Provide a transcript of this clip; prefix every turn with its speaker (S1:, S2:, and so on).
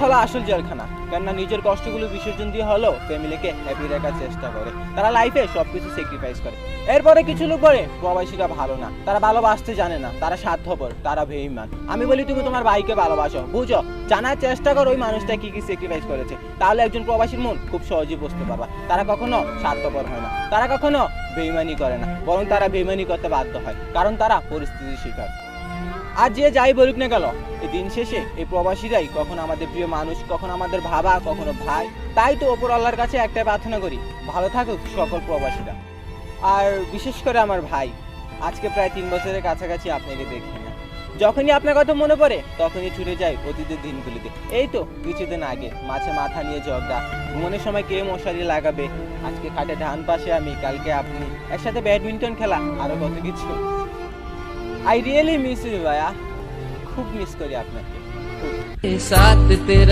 S1: হলো আসল জেলখানা। কেননা নিজের কষ্টগুলো বিসর্জন দিয়ে হলেও ফ্যামিলিকে হ্যাপি রাখার চেষ্টা করে। তারা লাইফে সবকিছু স্যাক্রিফাইস করে। এরপরে কিছু লোক বলে প্রবাসীরা ভালো না, তারা ভালোবাসতে জানে না, তারা স্বার্থপর, তারা বেঈমান। আমি বলি তুমি তোমার ভাইকে ভালোবাসো, বুঝো, জানার চেষ্টা করো ওই মানুষটা কি কি স্যাক্রিফাইস করেছে। তাহলে একজন প্রবাসীর মন খুব সহজেই বুঝতে পারবা। তারা কখনো স্বার্থপর হয় না, তারা কখনো বেঈমানি করে না, বরং তারা বেঈমানি করতে বাধ্য হয়, কারণ তারা পরিস্থিতির শিকার। আর যে যাই বলুক না কেন, এই দিন শেষে এই প্রবাসীরাই কখনো আমাদের প্রিয় মানুষ, কখনো আমাদের বাবা, কখনো ভাই। তাই তো ওপর আল্লাহর কাছে একটাই প্রার্থনা করি, ভালো থাকুক সকল প্রবাসীরা। আর বিশেষ করে আমার ভাই, আজকে প্রায় 3 বছরের কাছাকাছি আপনাকে দেখি না। যখনই আপনার কথা মনে পড়ে তখনই ছুটে যায় অতীতের দিনগুলিতে। এই তো কিছুদিন আগে মাছে মাথা নিয়ে ঝগড়া, ঘুমানোর সময় কে মশারি লাগাবে, আজকে খাটে ডান পাশে আমি, কালকে আপনি, একসাথে ব্যাডমিন্টন খেলা, আরো কত কিছু। আই রিয়েলি মিস ইউ ভাইয়া, খুব মিস করি আপনাকে।